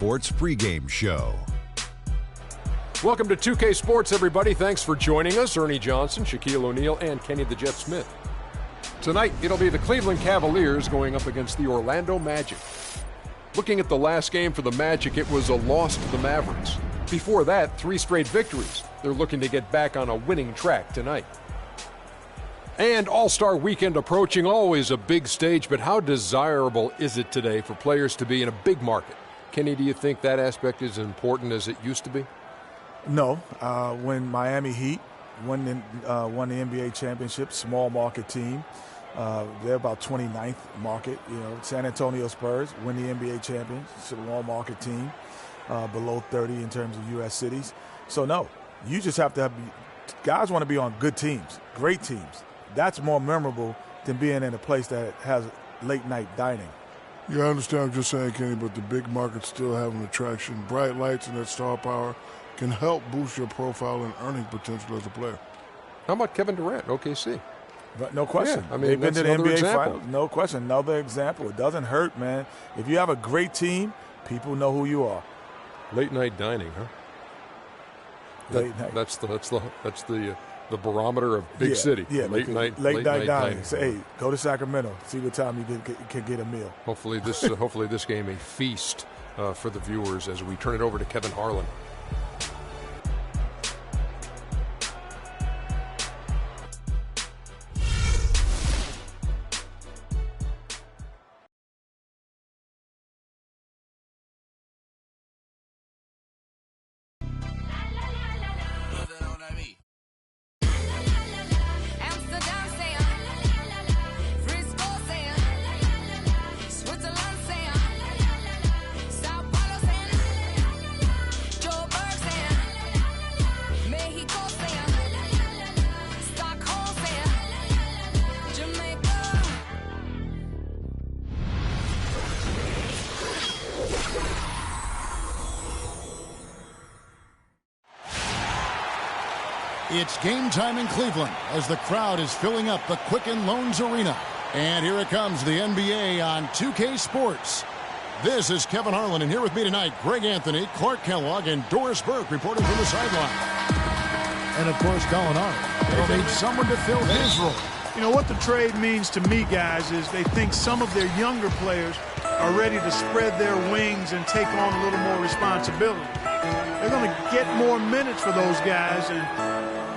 Sports pregame show. Welcome to 2K Sports, everybody. Thanks for joining us. Ernie Johnson, Shaquille O'Neal, and Kenny the Jet Smith. Tonight, it'll be the Cleveland Cavaliers going up against the Orlando Magic. Looking at the last game for the Magic, it was a loss to the Mavericks. Before that, 3 straight victories. They're looking to get back on a winning track tonight. And All-Star Weekend approaching, always a big stage, but how desirable is it today for players to be in a big market? Kenny, do you think that aspect is as important as it used to be? No. When Miami Heat won the NBA championship, small market team, they're about 29th market. San Antonio Spurs win the NBA championship, small market team, below 30 in terms of U.S. cities. So, no, you just have to have – guys want to be on good teams, great teams. That's more memorable than being in a place that has late-night dining. Yeah, I understand what you're saying, Kenny, but the big markets still have an attraction. Bright lights and that star power can help boost your profile and earning potential as a player. How about Kevin Durant, OKC? But no question. Yeah, I mean, they've been to the NBA Finals. No question. Another example. It doesn't hurt, man. If you have a great team, people know who you are. Late night dining, huh? Late night. That's the barometer of big city. Yeah, late night dining. Say, hey, go to Sacramento. See what time you can get a meal. Hopefully this game a feast for the viewers as we turn it over to Kevin Harlan. It's game time in Cleveland as the crowd is filling up the Quicken Loans Arena. And here it comes, the NBA on 2K Sports. This is Kevin Harlan, and here with me tonight, Greg Anthony, Clark Kellogg, and Doris Burke reporting from the sideline. And, of course, Colin Arnold. They need someone to fill his role. You know, what the trade means to me, guys, is they think some of their younger players are ready to spread their wings and take on a little more responsibility. They're going to get more minutes for those guys and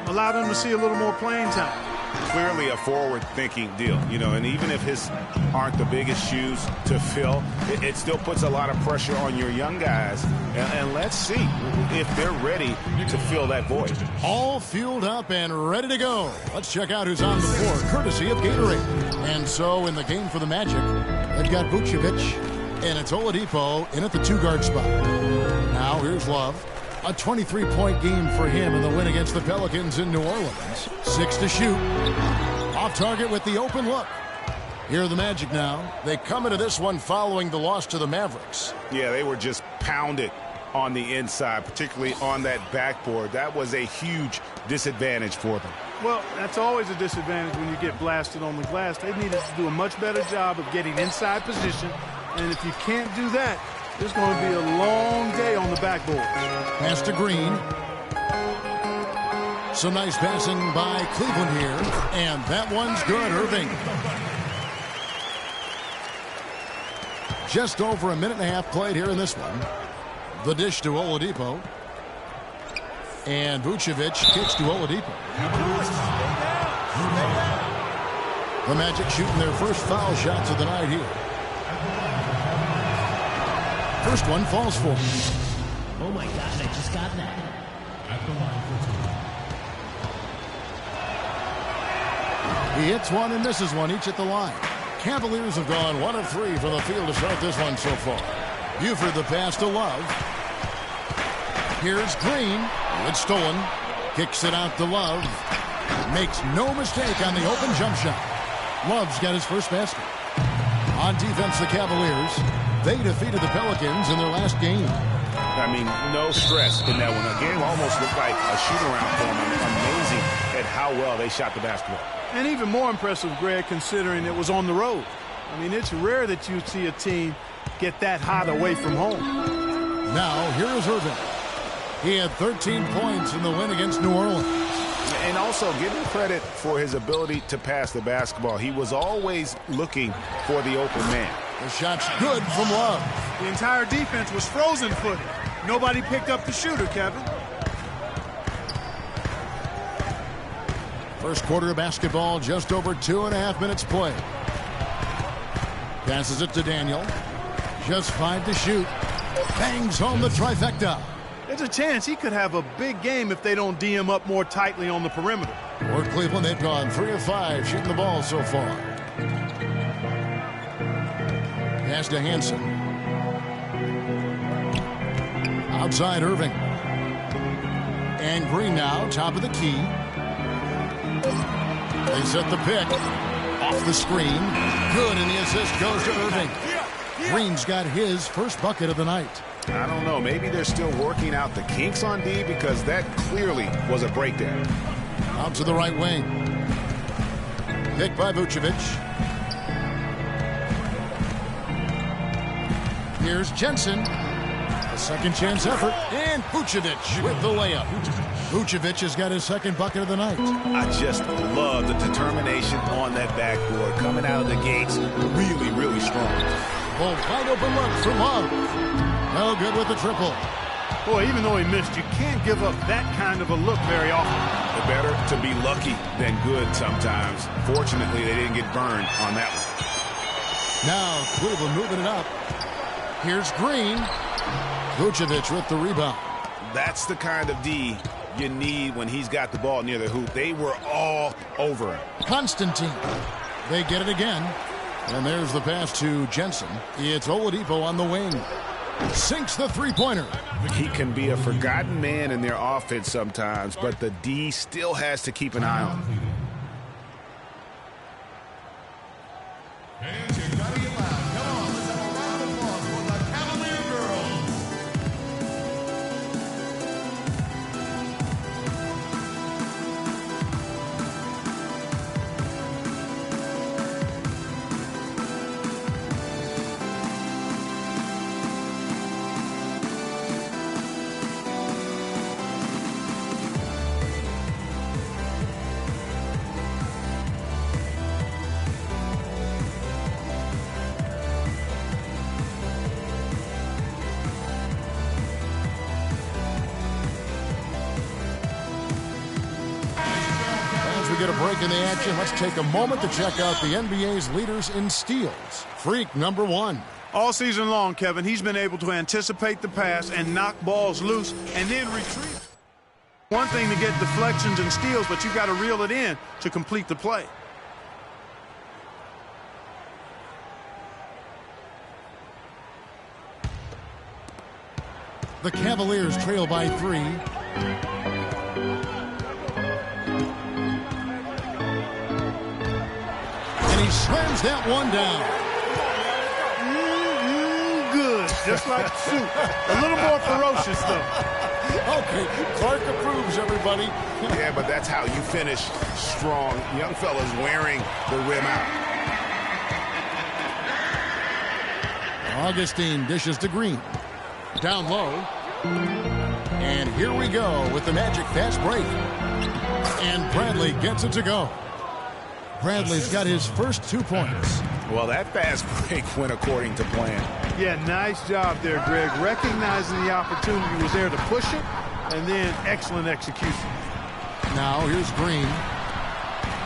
allow them to see a little more playing time. Clearly a forward-thinking deal, and even if his aren't the biggest shoes to fill, it still puts a lot of pressure on your young guys. And let's see if they're ready to fill that void. All fueled up and ready to go. Let's check out who's on the floor, courtesy of Gatorade. And so in the game for the Magic, they've got Vucevic, and it's Oladipo in at the 2-guard spot. Now here's Love. A 23-point game for him in the win against the Pelicans in New Orleans. 6 to shoot. Off target with the open look. Here are the Magic now. They come into this one following the loss to the Mavericks. Yeah, they were just pounded on the inside, particularly on that backboard. That was a huge disadvantage for them. Well, that's always a disadvantage when you get blasted on the glass. They needed to do a much better job of getting inside position. And if you can't do that, it's going to be a long day on the backboard. Pass to Green. Some nice passing by Cleveland here. And that one's good, Irving. Just over a minute and a half played here in this one. The dish to Oladipo. And Vucevic kicks to Oladipo. The Magic shooting their first foul shots of the night here. First one falls for him. Oh my God, I just got that. At the line for 2. He hits one and misses one, each at the line. Cavaliers have gone 1 of 3 from the field to start this one so far. Buford the pass to Love. Here's Green. It's stolen. Kicks it out to Love. Makes no mistake on the open jump shot. Love's got his first basket. On defense, the Cavaliers. They defeated the Pelicans in their last game. I mean, no stress in that one. The game almost looked like a shoot-around for them. Amazing at how well they shot the basketball. And even more impressive, Greg, considering it was on the road. I mean, it's rare that you see a team get that hot away from home. Now, here is Irving. He had 13 points in the win against New Orleans. And also give him credit for his ability to pass the basketball. He was always looking for the open man. The shot's good from Love. The entire defense was frozen-footed. Nobody picked up the shooter, Kevin. First quarter of basketball, just over 2.5 minutes played. Passes it to Daniel. Just 5 to shoot. Bangs home the trifecta. There's a chance he could have a big game if they don't D him up more tightly on the perimeter. For Cleveland, they've gone 3 of 5 shooting the ball so far. Pass to Hansen. Outside Irving. And Green now, top of the key. They set the pick. Off the screen. Good, and the assist goes to Irving. Green's got his first bucket of the night. I don't know. Maybe they're still working out the kinks on D because that clearly was a breakdown. Out to the right wing. Picked by Vucevic. Here's Jensen. A second chance effort. And Vucevic with the layup. Vucevic has got his second bucket of the night. I just love the determination on that backboard. Coming out of the gates really, really strong. Oh, wide open look from Love. No good with the triple. Boy, even though he missed, you can't give up that kind of a look very often. It's better to be lucky than good sometimes. Fortunately, they didn't get burned on that one. Now Cleveland moving it up. Here's Green. Vucevic with the rebound. That's the kind of D you need when he's got the ball near the hoop. They were all over him. Constantine. They get it again. And there's the pass to Jensen. It's Oladipo on the wing. Sinks the three-pointer. He can be a forgotten man in their offense sometimes, but the D still has to keep an eye on him. And you gotta get loud. Come on, let's have a round of applause for the Cavalier girls. Get a break in the action. Let's take a moment to check out the NBA's leaders in steals. Freak number 1. All season long, Kevin, he's been able to anticipate the pass and knock balls loose and then retrieve. One thing to get deflections and steals, but you've got to reel it in to complete the play. The Cavaliers trail by 3. He slams that one down. Good. Just like soup. A little more ferocious, though. Okay, Clark approves, everybody. Yeah, but that's how you finish strong. Young fella's wearing the rim out. Augustine dishes to Green. Down low. And here we go with the Magic fast break. And Bradley gets it to go. Bradley's got his first 2 points. Well, that fast break went according to plan. Yeah, nice job there, Greg. Recognizing the opportunity was there to push it, and then excellent execution. Now here's Green.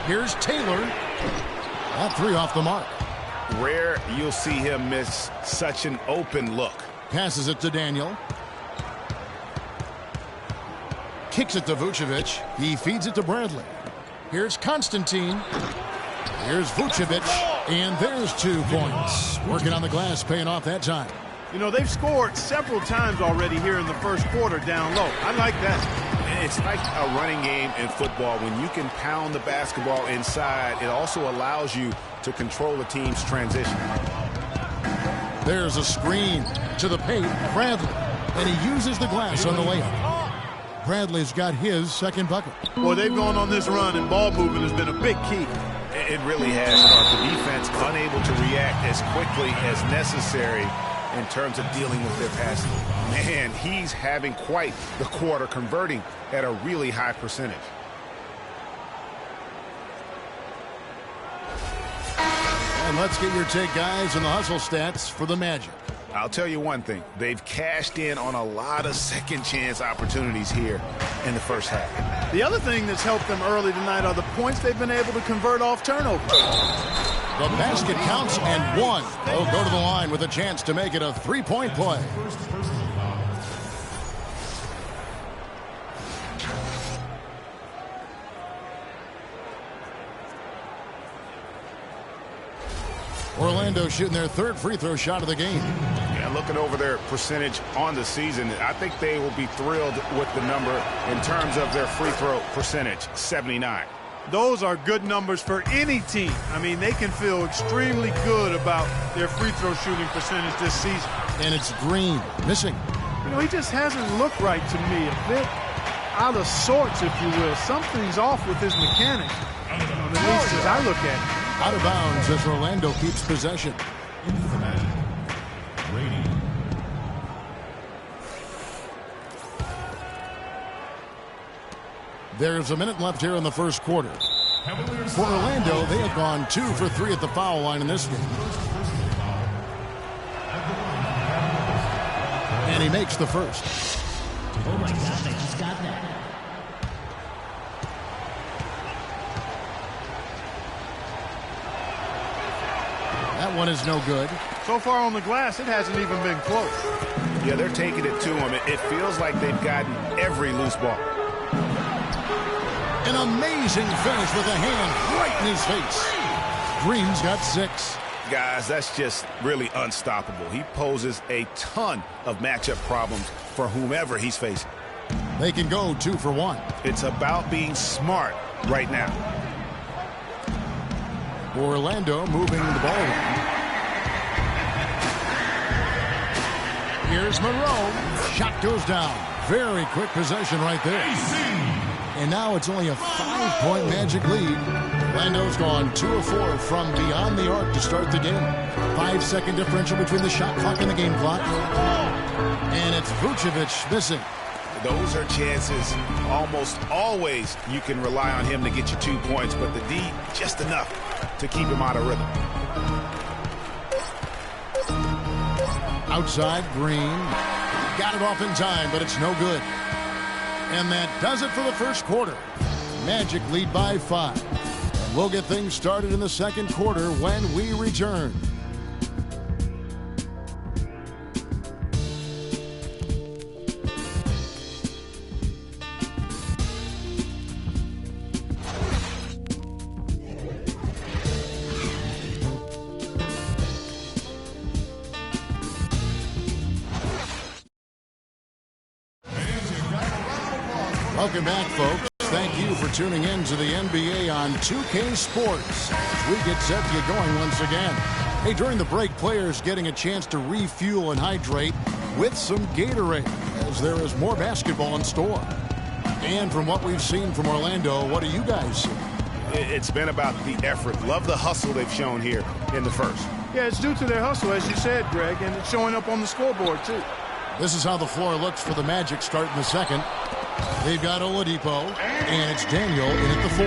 Here's Taylor. That 3 off the mark. Rare you'll see him miss such an open look. Passes it to Daniel. Kicks it to Vucevic. He feeds it to Bradley. Here's Constantine. Here's Vucevic. And there's 2 points. Working on the glass, paying off that time. You know, they've scored several times already here in the first quarter down low. I like that. It's like a running game in football. When you can pound the basketball inside, it also allows you to control the team's transition. There's a screen to the paint. Bradley. And he uses the glass on the layup. Bradley's got his second bucket. Boy, they've gone on this run, and ball movement has been a big key. It really has, Mark. The defense unable to react as quickly as necessary. in terms of dealing with their passing. Man, he's having quite the quarter, converting at a really high percentage. And let's get your take, guys, on the hustle stats for the Magic. I'll tell you one thing. They've cashed in on a lot of second-chance opportunities here in the first half. The other thing that's helped them early tonight are the points they've been able to convert off turnover. The basket counts and one. They'll go to the line with a chance to make it a three-point play. Orlando shooting their third free throw shot of the game. Yeah, looking over their percentage on the season, I think they will be thrilled with the number in terms of their free throw percentage, 79. Those are good numbers for any team. I mean, they can feel extremely good about their free throw shooting percentage this season. And it's Green missing. You know, he just hasn't looked right to me. A bit out of sorts, if you will. Something's off with his mechanics, at least as I look at it. Out of bounds as Orlando keeps possession. There's a minute left here in the first quarter. For Orlando, they have gone 2 for 3 at the foul line in this game. And he makes the first. Oh my God, they just got that. That one is no good. So far on the glass, it hasn't even been close. Yeah, they're taking it to him. It feels like they've gotten every loose ball. An amazing finish with a hand right in his face. Green's got 6. Guys, that's just really unstoppable. He poses a ton of matchup problems for whomever he's facing. They can go 2 for 1. It's about being smart right now. Orlando moving the ball around. Here's Monroe. Shot goes down. Very quick possession right there. And now it's only a 5-point Magic lead. Orlando's gone 2 of 4 from beyond the arc to start the game. 5-second differential between the shot clock and the game clock. And it's Vucevic missing. Those are chances almost always you can rely on him to get you 2 points, but the D just enough to keep him out of rhythm. Outside, Green. Got it off in time, but it's no good. And that does it for the first quarter. Magic lead by 5. And we'll get things started in the second quarter when we return. Welcome back, folks. Thank you for tuning in to the NBA on 2K Sports as we get set to get going once again. Hey, during the break, players getting a chance to refuel and hydrate with some Gatorade as there is more basketball in store. And from what we've seen from Orlando, what do you guys see? It's been about the effort. Love the hustle they've shown here in the first. Yeah, it's due to their hustle, as you said, Greg, and it's showing up on the scoreboard, too. This is how the floor looks for the Magic starting the second. They've got Oladipo, and it's Daniel in at the 4.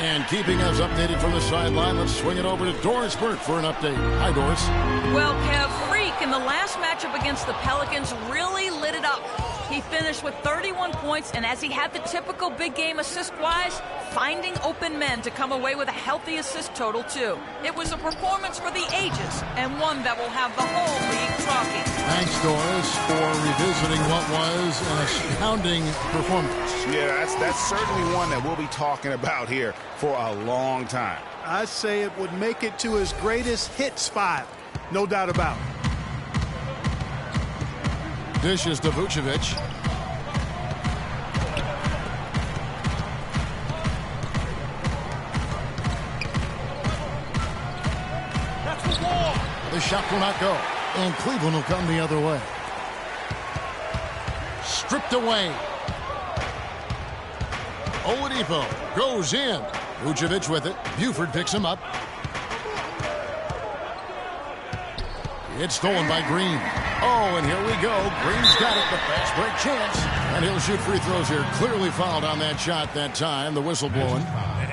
And keeping us updated from the sideline, let's swing it over to Doris Burke for an update. Hi, Doris. Well, Kev, Freak in the last matchup against the Pelicans really lit it up. He finished with 31 points, and as he had the typical big game assist-wise, finding open men to come away with a healthy assist total, too. It was a performance for the ages, and one that will have the whole league talking. Thanks, Doris, for revisiting what was an astounding performance. Yeah, that's certainly one that we'll be talking about here for a long time. I'd say it would make it to his greatest hit spot, no doubt about it. Dishes to Vucevic. The shot will not go, and Cleveland will come the other way. Stripped away. Oladipo goes in. Vucevic with it. Buford picks him up. It's stolen by Green. Oh, and here we go. Green's got it, the fast break chance. And he'll shoot free throws here. Clearly fouled on that shot that time. The whistle blowing.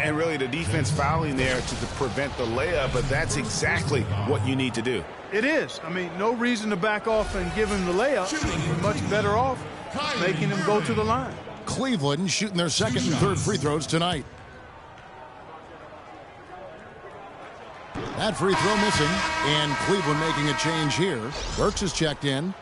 And really the defense fouling there to prevent the layup, but that's exactly what you need to do. It is. I mean, no reason to back off and give him the layup. You're much better off making him go to the line. Cleveland shooting their second and third free throws tonight. That free throw missing, and Cleveland making a change here. Burks is checked in.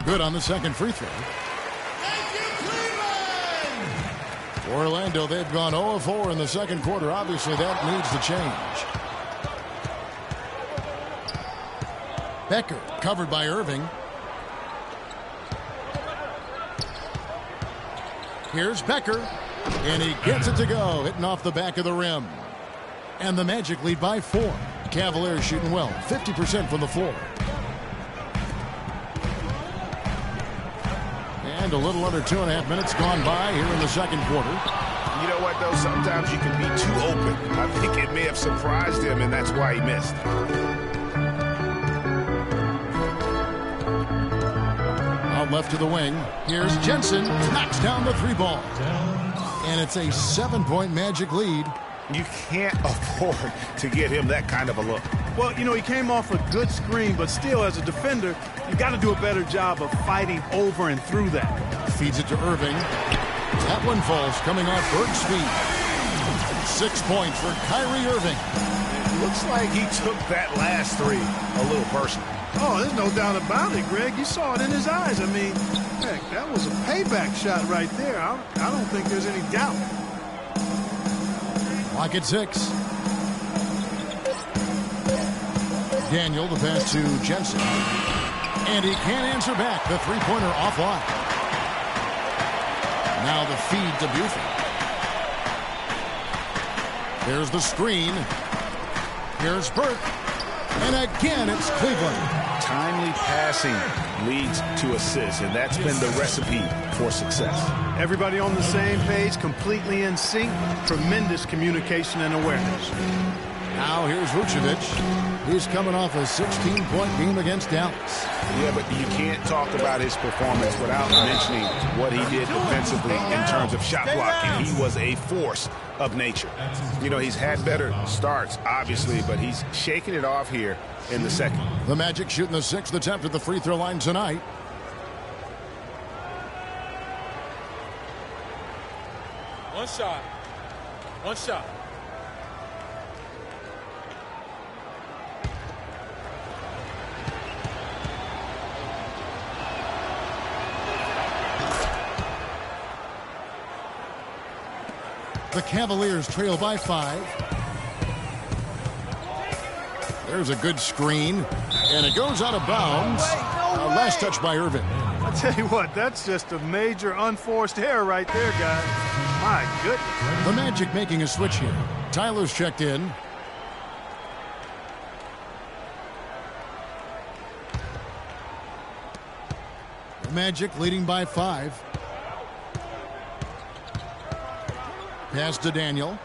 Good on the second free throw. Orlando, they've gone 0-4 in the second quarter. Obviously, that needs to change. Becker covered by Irving. Here's Becker, and he gets it to go, hitting off the back of the rim. And the Magic lead by 4. Cavaliers shooting well, 50% from the floor. And a little under 2.5 minutes gone by here in the second quarter. You know what, though? Sometimes you can be too open. I think it may have surprised him, and that's why he missed. Out left to the wing. Here's Jensen. Knocks down the 3 ball. And it's a 7-point Magic lead. You can't afford to get him that kind of a look. Well, you know, he came off a good screen, but still, as a defender, you got to do a better job of fighting over and through that. Feeds it to Irving. That one falls, coming off Burke's feet. 6 points for Kyrie Irving. It looks like he took that last 3 a little personal. Oh, there's no doubt about it, Greg. You saw it in his eyes. I mean, heck, that was a payback shot right there. I don't think there's any doubt. Lock at 6. Daniel, the pass to Jensen. And he can't answer back. The three-pointer offline. Now the feed to Buford. There's the screen. Here's Burke. And again, it's Cleveland. Timely passing leads to assists, and that's been the recipe for success. Everybody on the same page, completely in sync. Tremendous communication and awareness. Now here's Vucevic. He's coming off a 16-point game against Dallas. Yeah, but you can't talk about his performance without mentioning what he did defensively in terms of shot blocking. He was a force of nature. You know, he's had better starts, obviously, but he's shaking it off here in the second. The Magic shooting the 6th attempt at the free throw line tonight. One shot. One shot. The Cavaliers trail by 5. There's a good screen, and it goes out of bounds. Last touch by Irving. I tell you what, that's just a major unforced error right there, guys. My goodness. The Magic making a switch here. Tyler's checked in. The Magic leading by 5. Pass to Daniel.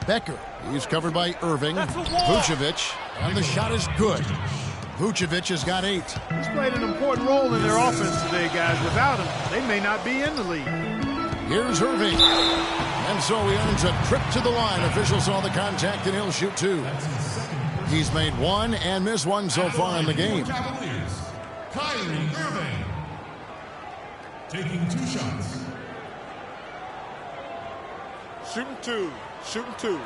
Becker. He's covered by Irving. Vucevic. And the shot is good. Vucevic has got 8. He's played an important role in their offense today, guys. Without him, they may not be in the league. Here's Irving. And so he earns a trip to the line. Officials saw the contact, and he'll shoot 2. He's made 1 and missed 1 so far in the game. Kyrie Irving taking 2 shots. Shooting 2. Shooting 2.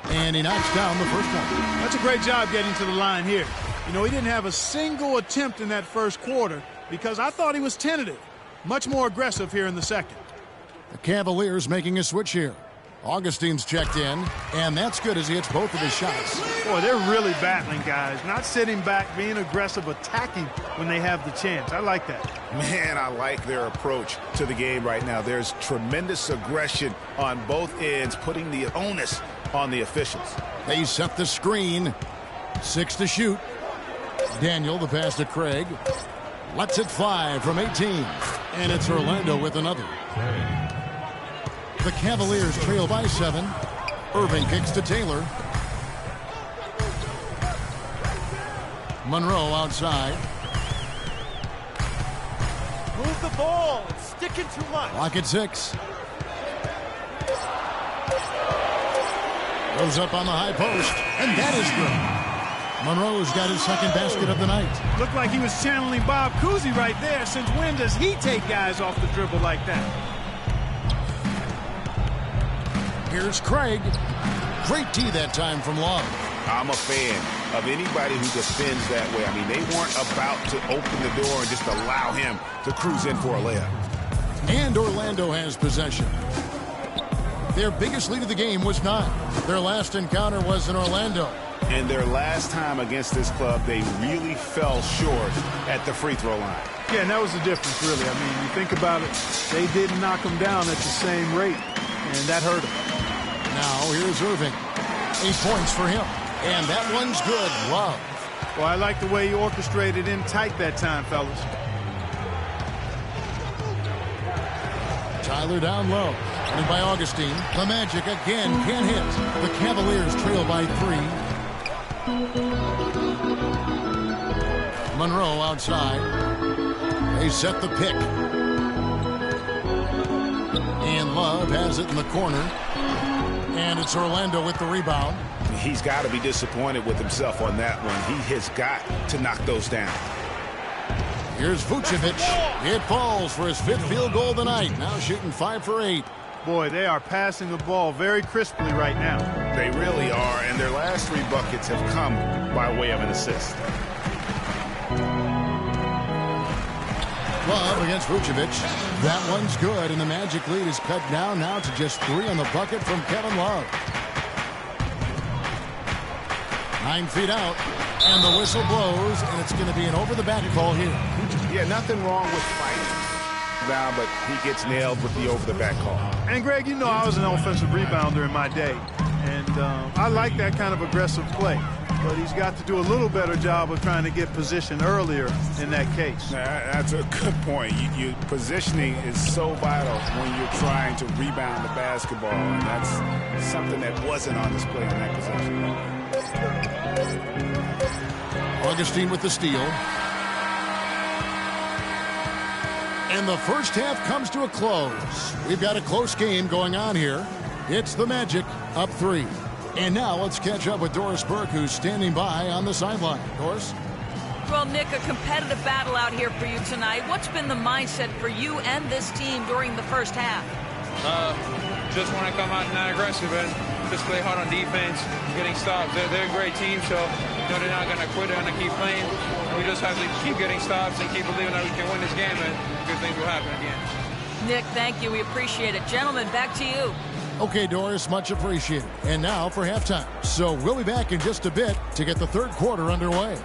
And he knocks down the first one. That's a great job getting to the line here. You know, he didn't have a single attempt in that first quarter because I thought he was tentative. Much more aggressive here in the second. The Cavaliers making a switch here. Augustine's checked in, and that's good as he hits both of his shots. Boy, they're really battling, guys. Not sitting back, being aggressive, attacking when they have the chance. I like that. Man, I like their approach to the game right now. There's tremendous aggression on both ends, putting the onus on the officials. They set the screen. 6 to shoot. Daniel, the pass to Craig. Lets it fly from 18. And it's Orlando with another. The Cavaliers trail by 7. Irving kicks to Taylor. Monroe outside. Move the ball. It's sticking too much. Clock at 6. Goes up on the high post, and that is good. Monroe's got his second basket of the night. Looked like he was channeling Bob Cousy right there. Since when does he take guys off the dribble like that? Here's Craig. Great D that time from Love. I'm a fan of anybody who defends that way. I mean, they weren't about to open the door and just allow him to cruise in for a layup. And Orlando has possession. Their biggest lead of the game was 9. Their last encounter was in Orlando. And their last time against this club, they really fell short at the free throw line. Yeah, and that was the difference, really. I mean, you think about it, they didn't knock them down at the same rate, and that hurt them. Now here's Irving. 8 points for him. And that one's good. Love. Well, I like the way he orchestrated in tight that time, fellas. Tyler down low. And by Augustine. The Magic again can't hit. The Cavaliers trail by 3. Monroe outside. They set the pick. And Love has it in the corner. And it's Orlando with the rebound. He's got to be disappointed with himself on that one. He has got to knock those down. Here's Vucevic. It falls for his 5th field goal of the night. Now shooting 5 for 8. Boy, they are passing the ball very crisply right now. They really are, and their last 3 buckets have come by way of an assist. Love against Vucevic. That one's good, and the Magic lead is cut down now to just 3 on the bucket from Kevin Love. 9 feet out, and the whistle blows, and it's going to be an over-the-back call here. Yeah, nothing wrong with fighting down, but he gets nailed with the over-the-back call. And, Greg, you know I was an offensive rebounder in my day, and I like that kind of aggressive play. But he's got to do a little better job of trying to get position earlier in that case. That's a good point. Positioning is so vital when you're trying to rebound the basketball, and that's something that wasn't on display in that possession. Augustine with the steal. And the first half comes to a close. We've got a close game going on here. It's the Magic up 3. And now let's catch up with Doris Burke, who's standing by on the sideline. Doris? Well, Nick, a competitive battle out here for you tonight. What's been the mindset for you and this team during the first half? Just want to come out and not aggressive and just play hard on defense, getting stops. They're a great team, so they're not going to quit. They're going to keep playing. We just have to keep getting stops and keep believing that we can win this game, and good things will happen again. Nick, thank you. We appreciate it. Gentlemen, back to you. Okay, Doris, much appreciated. And now for halftime. So we'll be back in just a bit to get the third quarter underway.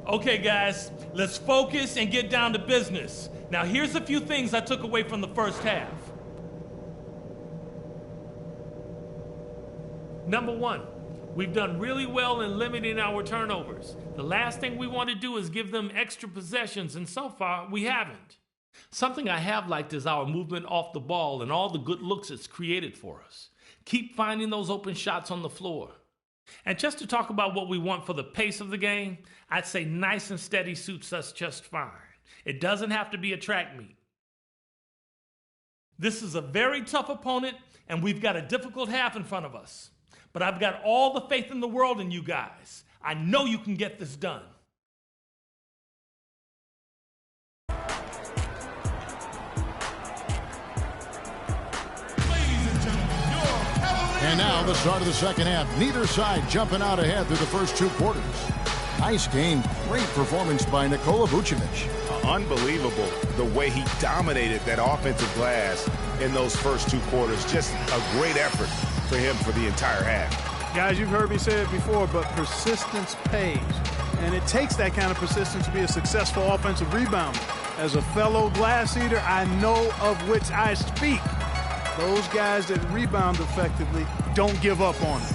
Okay, guys, let's focus and get down to business. Now, here's a few things I took away from the first half. Number one, we've done really well in limiting our turnovers. The last thing we want to do is give them extra possessions, and so far, we haven't. Something I have liked is our movement off the ball and all the good looks it's created for us. Keep finding those open shots on the floor. And just to talk about what we want for the pace of the game, I'd say nice and steady suits us just fine. It doesn't have to be a track meet. This is a very tough opponent, and we've got a difficult half in front of us. But I've got all the faith in the world in you guys. I know you can get this done. And now the start of the second half. Neither side jumping out ahead through the first 2 quarters. Nice game. Great performance by Nikola Vucevic. Unbelievable the way he dominated that offensive glass in those first 2 quarters. Just a great effort for him for the entire half. Guys, you've heard me say it before, but persistence pays. And it takes that kind of persistence to be a successful offensive rebounder. As a fellow glass eater, I know of which I speak. Those guys that rebound effectively don't give up on it.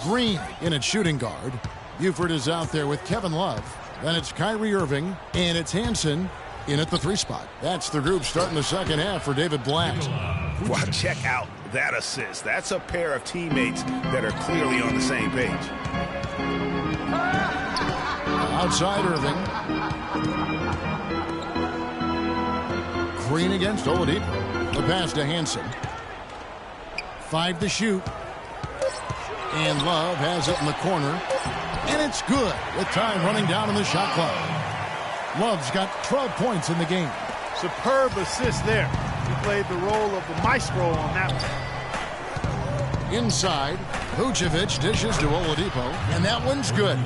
Green in at shooting guard. Buford is out there with Kevin Love. Then it's Kyrie Irving, and it's Hansen in at the 3 spot. That's the group starting the second half for David Blatt. Wow, check out that assist. That's a pair of teammates that are clearly on the same page. Outside Irving. Green against Oladipo. The pass to Hansen. 5 to shoot. And Love has it in the corner. And it's good with time running down in the shot clock. Love's got 12 points in the game. Superb assist there. He played the role of the maestro on that one. Inside, Vucevic dishes to Oladipo. And that one's good.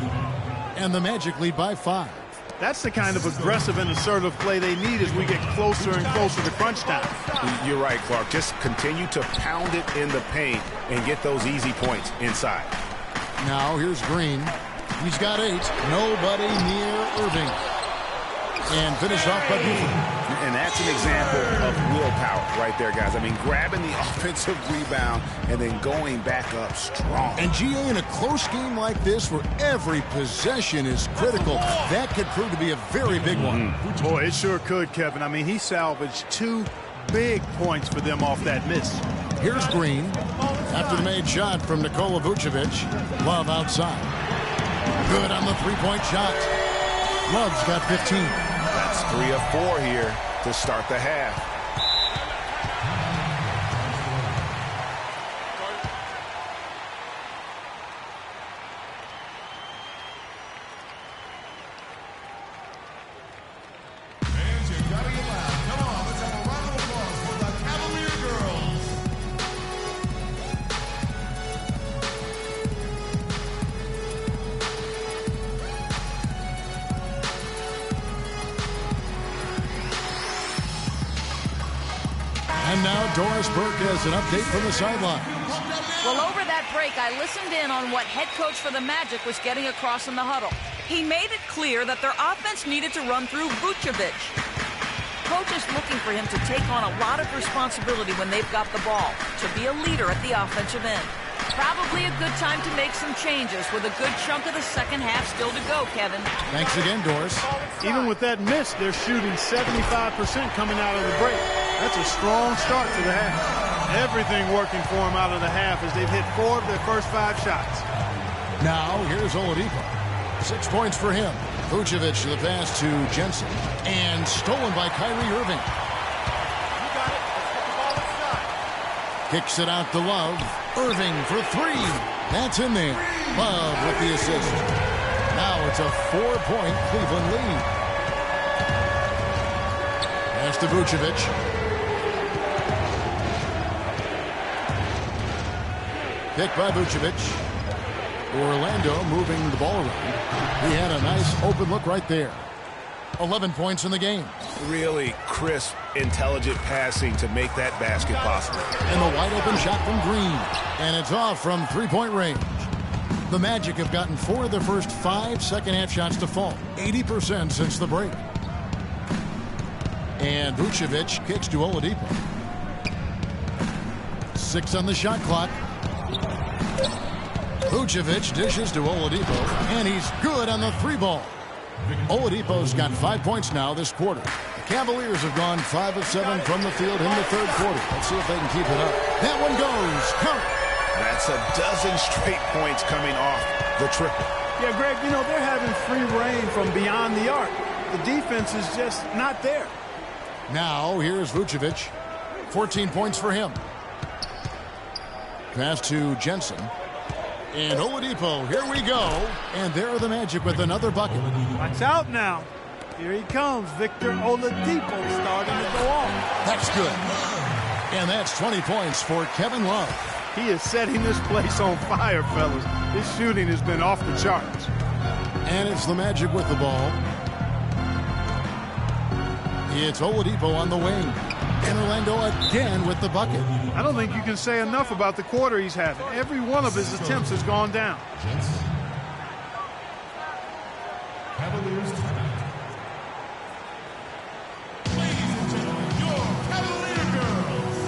And the Magic lead by 5. That's the kind of aggressive and assertive play they need as we get closer and closer to crunch time. You're right, Clark. Just continue to pound it in the paint and get those easy points inside. Now here's Green. He's got 8. Nobody near Irving. And finished off by Buford. And that's an example of willpower right there, guys. I mean, grabbing the offensive rebound and then going back up strong. And GA, in a close game like this where every possession is critical, that could prove to be a very big one. Boy, it sure could, Kevin. I mean, he salvaged 2 big points for them off that miss. Here's Green. After the made shot from Nikola Vucevic. Love outside. Good on the 3-point shot. Love's got 15. That's 3 of 4 here to start the half. Fans, you gotta get loud. Come on, let's have a round of applause for the Cavalier girls. And now Doris Burke has an update from the sidelines. Well, over that break, I listened in on what head coach for the Magic was getting across in the huddle. He made it clear that their offense needed to run through Vucevic. Coach is looking for him to take on a lot of responsibility when they've got the ball, to be a leader at the offensive end. Probably a good time to make some changes with a good chunk of the second half still to go, Kevin. Thanks again, Doris. Even with that miss, they're shooting 75% coming out of the break. That's a strong start to the half. Everything working for them out of the half as they've hit 4 of their first 5 shots. Now, here's Oladipo. 6 points for him. Vucevic to the pass to Jensen. And stolen by Kyrie Irving. You got it. Let's get the ball inside. Kicks it out to Love. Irving for 3. That's in there. Love with the assist. Now it's a 4-point Cleveland lead. Pass to Vucevic. Pick by Vucevic. Orlando moving the ball around. He had a nice open look right there. 11 points in the game. Really crisp, intelligent passing to make that basket possible. And the wide open shot from Green. And it's off from three-point range. The Magic have gotten 4 of their first 5 second-half shots to fall. 80% since the break. And Vucevic kicks to Oladipo. 6 on the shot clock. Vucevic dishes to Oladipo, and he's good on the 3-ball. Oladipo's got 5 points now this quarter. The Cavaliers have gone 5 of 7 from the field in the third quarter. Let's see if they can keep it up. That one goes. Count. That's a dozen straight points coming off the triple. Yeah, Greg, you know, they're having free reign from beyond the arc. The defense is just not there. Now, here's Vucevic. 14 points for him. Pass to Jensen. And Oladipo, here we go. And there are the Magic with another bucket. Watch out now. Here he comes. Victor Oladipo starting to go off. That's good. And that's 20 points for Kevin Love. He is setting this place on fire, fellas. His shooting has been off the charts. And it's the Magic with the ball. It's Oladipo on the wing. And Orlando again with the bucket. I don't think you can say enough about the quarter he's having. Every one of his attempts has gone down. Cavaliers timeout. Ladies and gentlemen, your Cavalier girls.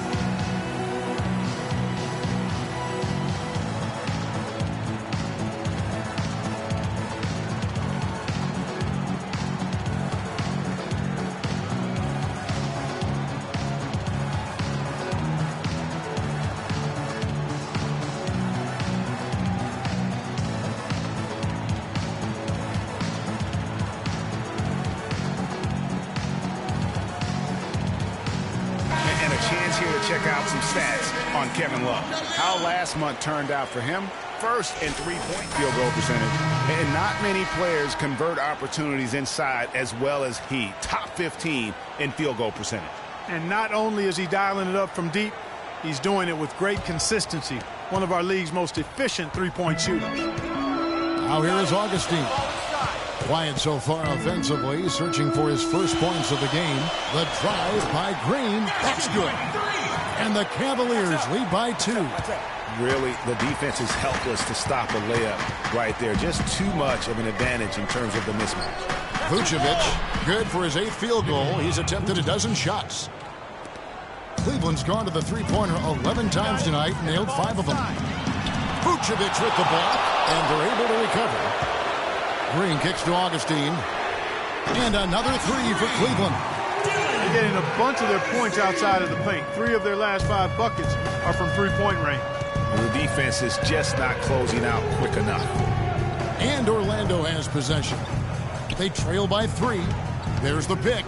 Check out some stats on Kevin Love. How last month turned out for him. First in 3-point field goal percentage. And not many players convert opportunities inside as well as he. Top 15 in field goal percentage. And not only is he dialing it up from deep, he's doing it with great consistency. One of our league's most efficient 3-point shooters. Now here is Augustine. Quiet so far offensively, searching for his first points of the game. The drive by Green. That's good. And the Cavaliers lead by 2. Really, the defense is helpless to stop a layup right there. Just too much of an advantage in terms of the mismatch. Vucevic, good for his 8th field goal. He's attempted a dozen shots. Cleveland's gone to the three-pointer 11 times tonight, nailed 5 of them. Vucevic with the ball, and they're able to recover. Green kicks to Augustine. And another 3 for Cleveland. They're getting a bunch of their points outside of the paint. 3 of their last 5 buckets are from 3-point range. And the defense is just not closing out quick enough. And Orlando has possession. They trail by 3. There's the pick.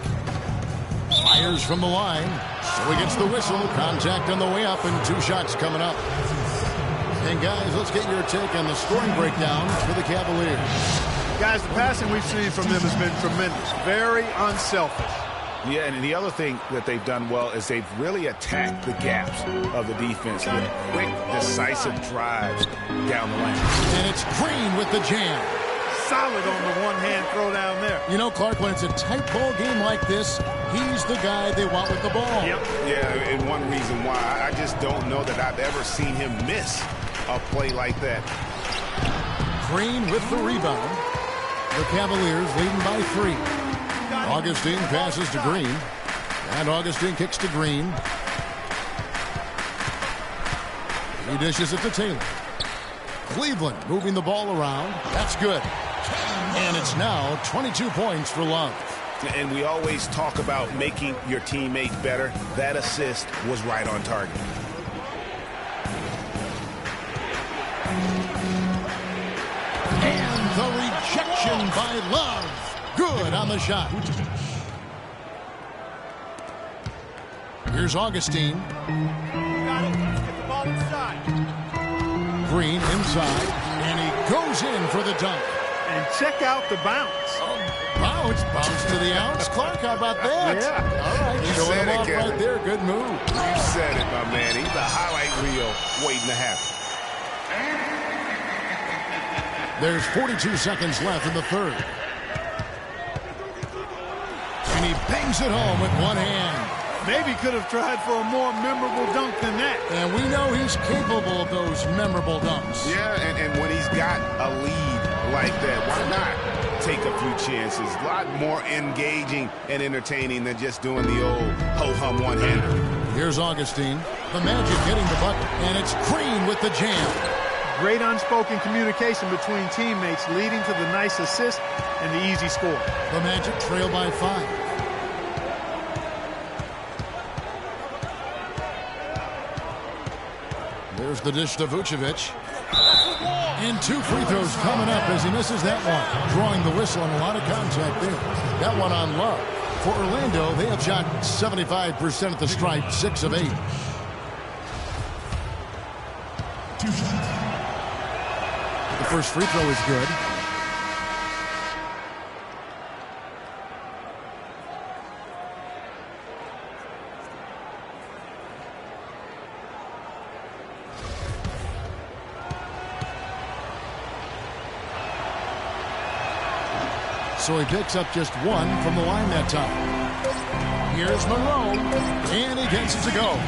Fires from the line. So he gets the whistle. Contact on the way up and 2 shots coming up. And guys, let's get your take on the scoring breakdown for the Cavaliers. Guys, the passing we've seen from them has been tremendous. Very unselfish. Yeah, and the other thing that they've done well is they've really attacked the gaps of the defense with quick, decisive drives down the lane. And it's Green with the jam. Solid on the one-hand throw down there. You know, Clark, when it's a tight ball game like this, he's the guy they want with the ball. Yep. Yeah, and one reason why I just don't know that I've ever seen him miss a play like that. Green with the rebound. The Cavaliers leading by 3. Augustine passes to Green. And Augustine kicks to Green. He dishes it to Taylor. Cleveland moving the ball around. That's good. And it's now 22 points for Love. And we always talk about making your teammate better. That assist was right on target. And the rejection by Love. Good on the shot. Here's Augustine. Got it. Get the ball inside. Green inside. And he goes in for the dunk. And check out the bounce. Bounce to the ounce. Clark, how about that? Yeah. All right, You showing said him it, off Kevin. right there. Good move. You said it, my man. He's a highlight reel waiting to happen. There's 42 seconds left in the third. And he bangs it home with one hand. Maybe could have tried for a more memorable dunk than that. And we know he's capable of those memorable dunks. Yeah, and when he's got a lead like that, why not take a few chances? A lot more engaging and entertaining than just doing the old ho-hum one-hander. Here's Augustine. The Magic getting the bucket. And it's Green with the jam. Great unspoken communication between teammates leading to the nice assist and the easy score. The Magic trail by 5. There's the dish to Vucevic. And 2 free throws coming up as he misses that one. Drawing the whistle on a lot of contact there. That one on Love. For Orlando, they have shot 75% at the stripe, 6 of 8. The first free throw is good. So he picks up just 1 from the line that time. Here's Monroe, and he gets it to go.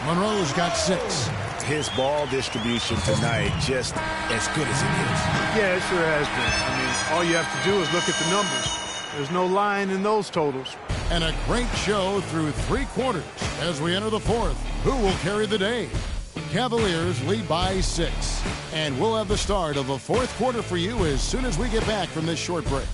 Monroe's got 6. His ball distribution tonight just as good as it gets. Yeah, it sure has been. I mean, all you have to do is look at the numbers. There's no line in those totals. And a great show through 3 quarters. As we enter the 4th, who will carry the day? Cavaliers lead by 6. And we'll have the start of the 4th quarter for you as soon as we get back from this short break.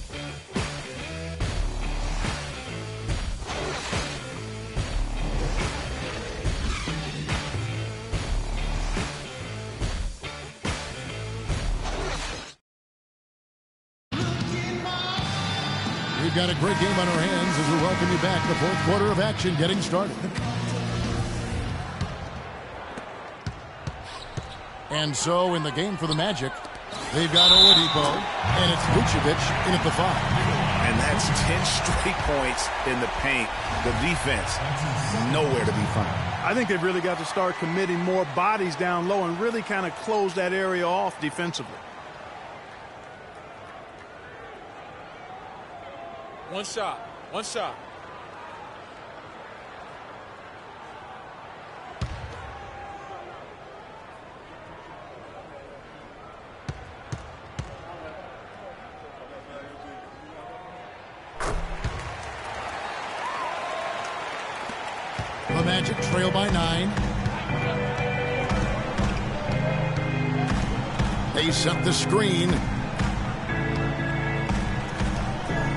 We've got a great game on our hands as we welcome you back. The 4th quarter of action getting started. And so in the game for the Magic, they've got Oladipo, and it's Vucevic in at the 5. And that's 10 straight points in the paint. The defense, nowhere to be found. I think they've really got to start committing more bodies down low and really kind of close that area off defensively. One shot. The Magic trail by 9. They set the screen.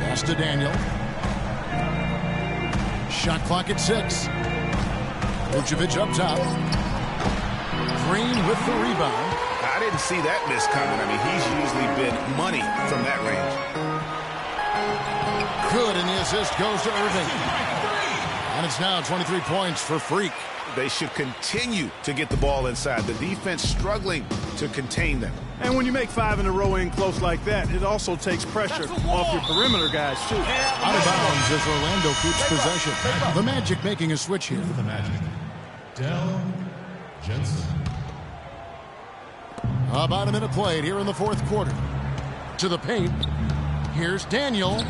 Pass to Daniel. Shot clock at 6. Vucevic up top. Green with the rebound. I didn't see that miss coming. I mean, he's usually been money from that range. Good, and the assist goes to Irving. And it's now 23 points for Freak. They should continue to get the ball inside. The defense struggling to contain them. And when you make 5 in a row in close like that, it also takes pressure off your perimeter guys, too. Out of bounds as Orlando keeps possession. The Magic making a switch here. For the Magic, Del Jensen. About a minute played here in the 4th quarter. To the paint. Here's Daniel.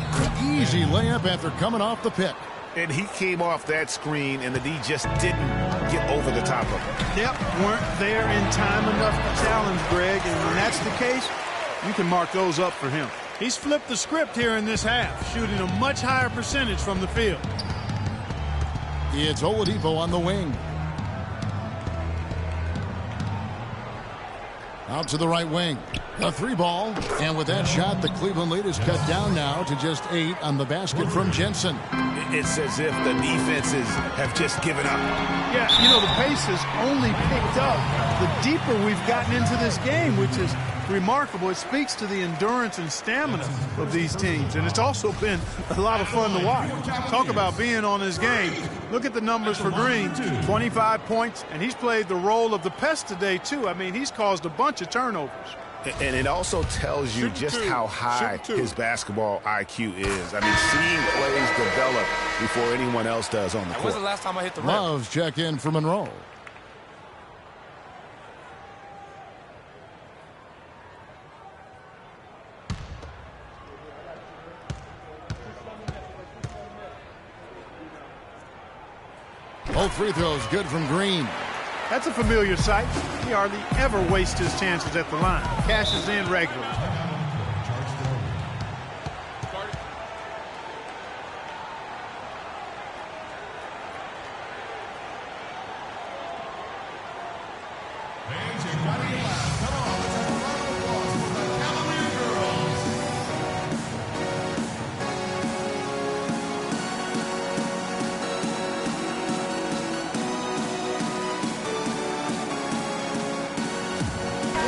Easy layup after coming off the pick. And he came off that screen, and the D just didn't get over the top of it. Yep, weren't there in time enough to challenge Greg, and when that's the case, you can mark those up for him. He's flipped the script here in this half, shooting a much higher percentage from the field. It's Oladipo on the wing. Out to the right wing. A 3-ball. And with that shot, the Cleveland lead is cut down now to just 8 on the basket from Jensen. It's as if the defenses have just given up. Yeah, you know, the pace has only picked up the deeper we've gotten into this game, which is remarkable. It speaks to the endurance and stamina of these teams, and it's also been a lot of fun to watch. Talk about being on his game. Look at the numbers for Green, 25 points, and he's played the role of the pest today, too. I mean, he's caused a bunch of turnovers. And it also tells you just how high his basketball IQ is. I mean, seeing plays develop before anyone else does on the court. When's the last time I hit the rim? Loves check in for Monroe. Both free throws good from Green. That's a familiar sight. He hardly ever wastes his chances at the line. Cashes in regularly. Fans, you gotta get loud. Come on, let's have a round of applause for the Cavalier girls.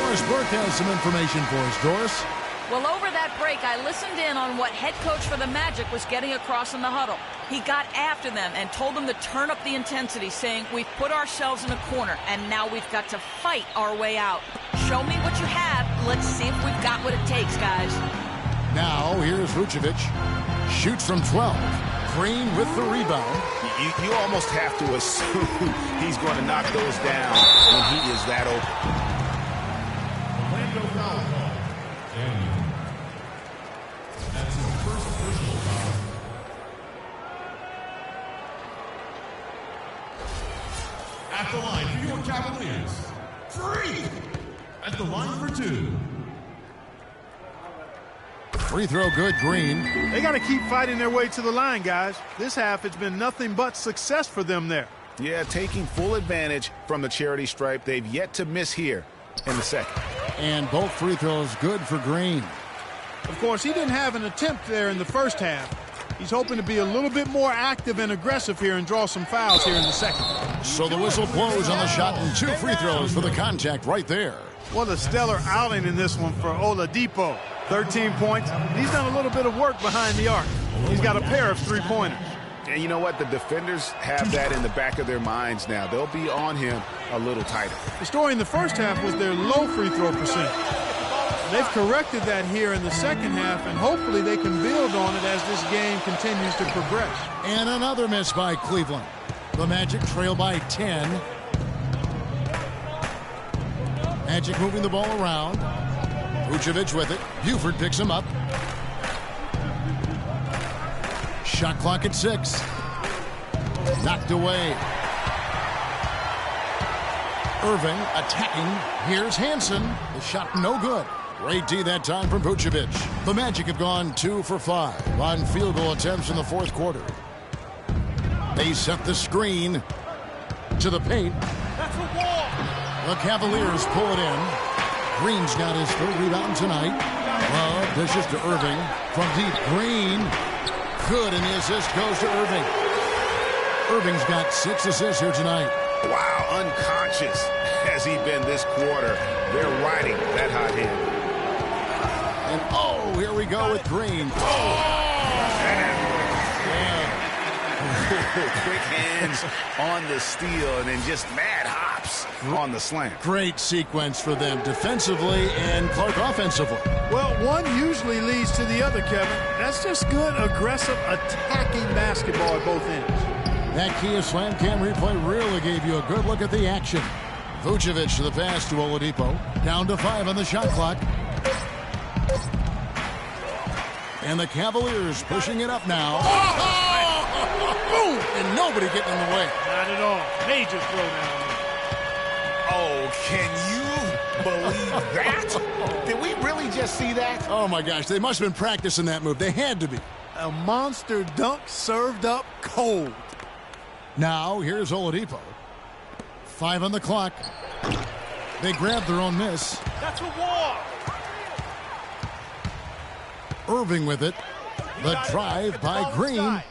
Doris Burke has some information for us. Doris? Well, over that break, I listened in on what head coach for the Magic was getting across in the huddle. He got after them and told them to turn up the intensity, saying, we've put ourselves in a corner, and now we've got to fight our way out. Show me what you have. Let's see if we've got what it takes, guys. Now, here's Vucevic. Shoots from 12. Green with the rebound. You almost have to assume he's going to knock those down when he is that open. Orlando foul call. And that's his first personal foul. At the line for your Cavaliers, Free. At the line for 2. Free throw good, Green. They got to keep fighting their way to the line, guys. This half, it's been nothing but success for them there. Yeah, taking full advantage from the charity stripe. They've yet to miss here in the second. And both free throws good for Green. Of course, he didn't have an attempt there in the first half. He's hoping to be a little bit more active and aggressive here and draw some fouls here in the second. So the whistle blows on the shot and 2 free throws for the contact right there. What a stellar outing in this one for Oladipo. 13 points. He's done a little bit of work behind the arc. He's got a pair of 3-pointers. And you know what? The defenders have that in the back of their minds now. They'll be on him a little tighter. The story in the first half was their low free throw percentage. They've corrected that here in the second half, and hopefully they can build on it as this game continues to progress. And another miss by Cleveland. The Magic trail by 10. Magic moving the ball around. Vucevic with it. Buford picks him up. Shot clock at 6. Knocked away. Irving attacking. Here's Hansen. The shot no good. Great D that time from Vucevic. The Magic have gone 2 for 5 on field goal attempts in the fourth quarter. They set the screen to the paint. That's a wall. The Cavaliers pull it in. Green's got his 3rd rebound tonight. Love dishes to Irving. From deep, Green. Good, and the assist goes to Irving. Irving's got 6 assists here tonight. Wow, unconscious has he been this quarter. They're riding that hot hand. And oh, here we go with Green. Quick hands on the steal and then just mad hops on the slam. Great sequence for them defensively and Clark offensively. Well, one usually leads to the other, Kevin. That's just good, aggressive, attacking basketball at both ends. That Kia Slam Cam replay really gave you a good look at the action. Vucevic to the pass to Oladipo. Down to 5 on the shot clock. And the Cavaliers pushing it up now. Boom! And nobody getting in the way. Not at all. Major throwdown. Oh, can you believe that? Did we really just see that? Oh, my gosh. They must have been practicing that move. They had to be. A monster dunk served up cold. Now, here's Oladipo. 5 on the clock. They grab their own miss. That's a walk. Irving with it. The drive by Green.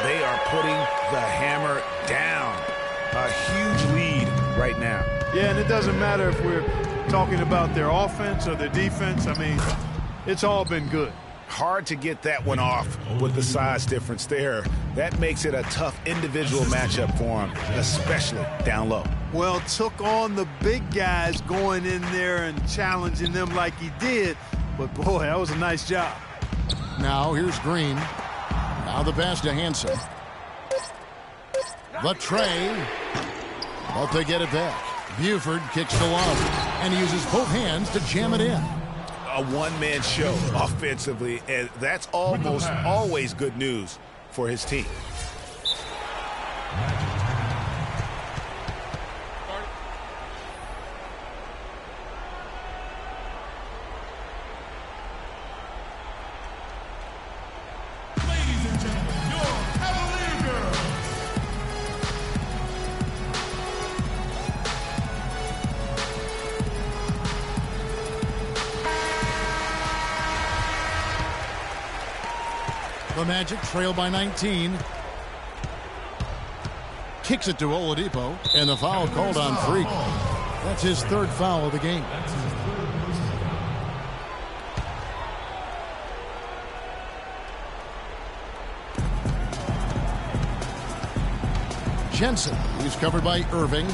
They are putting the hammer down. A huge lead right now. Yeah, and it doesn't matter if we're talking about their offense or their defense. I mean, it's all been good. Hard to get that one off with the size difference there. That makes it a tough individual matchup for him, especially down low. Well, took on the big guys going in there and challenging them like he did. But, boy, that was a nice job. Now here's Green. Now the pass to Hansen. The tray. But they get it back. Buford kicks the lob. And he uses both hands to jam it in. A one-man show offensively, and that's almost always good news for his team. Ladies and gentlemen, your Cavalier girls. The Magic trail by 19. Kicks it to Oladipo, and the foul called on Freak. That's his third foul of the game. Jensen, who's covered by Irving.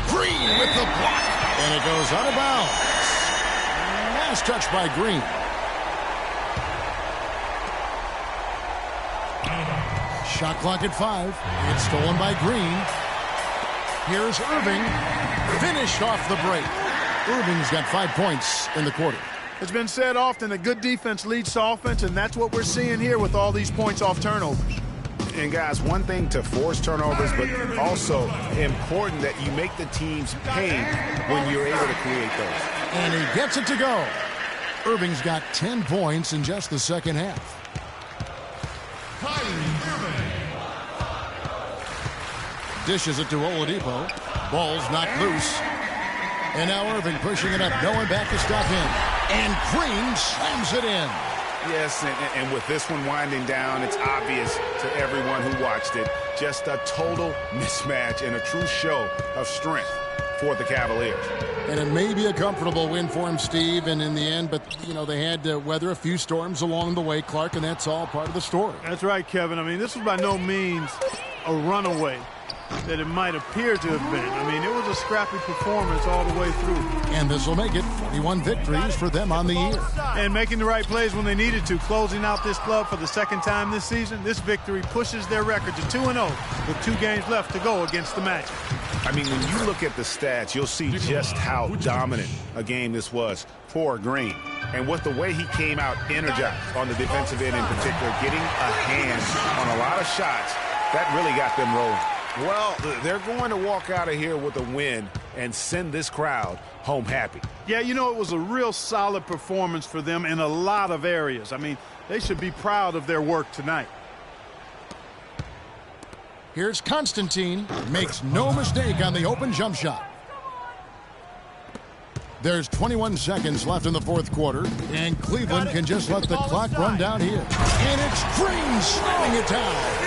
Green with the block, and it goes out of bounds. Last touch by Green. Shot clock at 5. It's stolen by Green. Here's Irving. Finished off the break. Irving's got 5 points in the quarter. It's been said often that good defense leads to offense, and that's what we're seeing here with all these points off turnovers. And, guys, one thing to force turnovers, but also important that you make the teams pay when you're able to create those. And he gets it to go. Irving's got 10 points in just the second half. Dishes it to Oladipo. Ball's knocked loose. And now Irving pushing it up. No one back to stop him. And Green slams it in. Yes, and with this one winding down, it's obvious to everyone who watched it. Just a total mismatch and a true show of strength for the Cavaliers. And it may be a comfortable win for him, Steve, and in the end, but, you know, they had to weather a few storms along the way, Clark, and that's all part of the story. That's right, Kevin. I mean, this was by no means a runaway that it might appear to have been. I mean, it was a scrappy performance all the way through. And this will make it 41 victories for them on the year. And making the right plays when they needed to, closing out this club for the second time this season. This victory pushes their record to 2-0 with 2 games left to go against the Magic. I mean, when you look at the stats, you'll see just how dominant a game this was for Green. And with the way he came out energized on the defensive end in particular, getting a hand on a lot of shots, that really got them rolling. Well, they're going to walk out of here with a win and send this crowd home happy. Yeah, you know, it was a real solid performance for them in a lot of areas. I mean, they should be proud of their work tonight. Here's Constantine. Makes no mistake on the open jump shot. There's 21 seconds left in the fourth quarter, and Cleveland can just let the clock run down here. And it's Green slowing it down.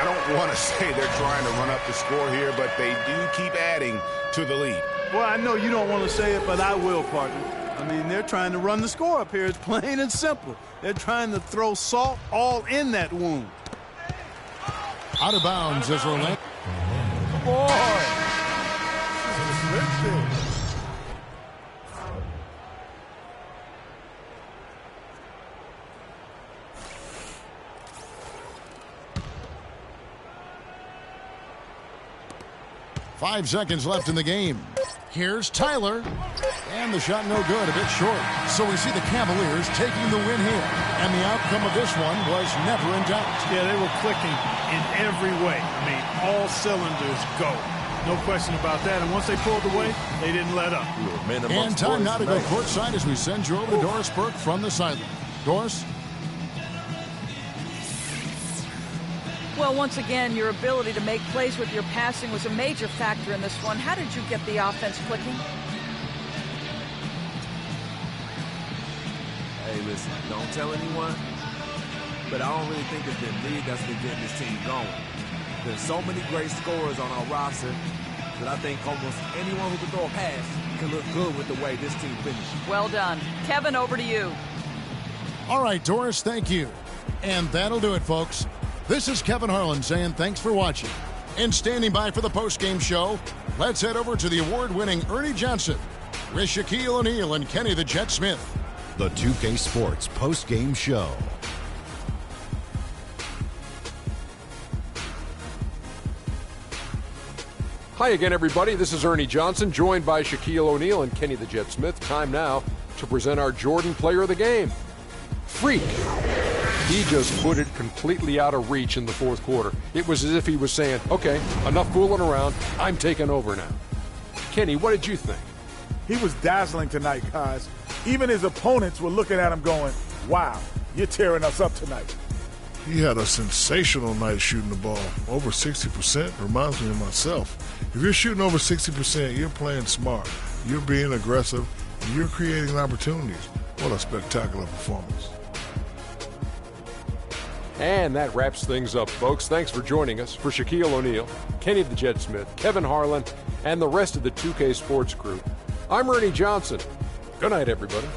I don't want to say they're trying to run up the score here, but they do keep adding to the lead. Well, I know you don't want to say it, but I will, partner. I mean, they're trying to run the score up here. It's plain and simple. They're trying to throw salt all in that wound. Out of bounds is Orlando. Boy! 5 seconds left in the game. Here's Tyler. And the shot no good, a bit short. So we see the Cavaliers taking the win here. And the outcome of this one was never in doubt. Yeah, they were clicking in every way. I mean, all cylinders go. No question about that. And once they pulled away, they didn't let up. And time now to go courtside as we send you over to Doris Burke from the sideline. Doris? Well, once again, your ability to make plays with your passing was a major factor in this one. How did you get the offense clicking? Hey, listen, don't tell anyone, but I don't really think it's been me that's been getting this team going. There's so many great scorers on our roster that I think almost anyone who can throw a pass can look good with the way this team finishes. Well done. Kevin, over to you. All right, Doris, thank you. And that'll do it, folks. This is Kevin Harlan saying thanks for watching. And standing by for the post-game show, let's head over to the award-winning Ernie Johnson with Shaquille O'Neal and Kenny the Jet Smith. The 2K Sports post-game show. Hi again, everybody. This is Ernie Johnson, joined by Shaquille O'Neal and Kenny the Jet Smith. Time now to present our Jordan Player of the Game. Freak. He just put it completely out of reach in the fourth quarter. It was as if he was saying, okay, enough fooling around. I'm taking over now. Kenny, what did you think? He was dazzling tonight, guys. Even his opponents were looking at him going, wow, you're tearing us up tonight. He had a sensational night shooting the ball. Over 60% reminds me of myself. If you're shooting over 60%, you're playing smart. You're being aggressive, and you're creating opportunities. What a spectacular performance. And that wraps things up, folks. Thanks for joining us. For Shaquille O'Neal, Kenny the Jet Smith, Kevin Harlan, and the rest of the 2K Sports crew, I'm Ernie Johnson. Good night, everybody.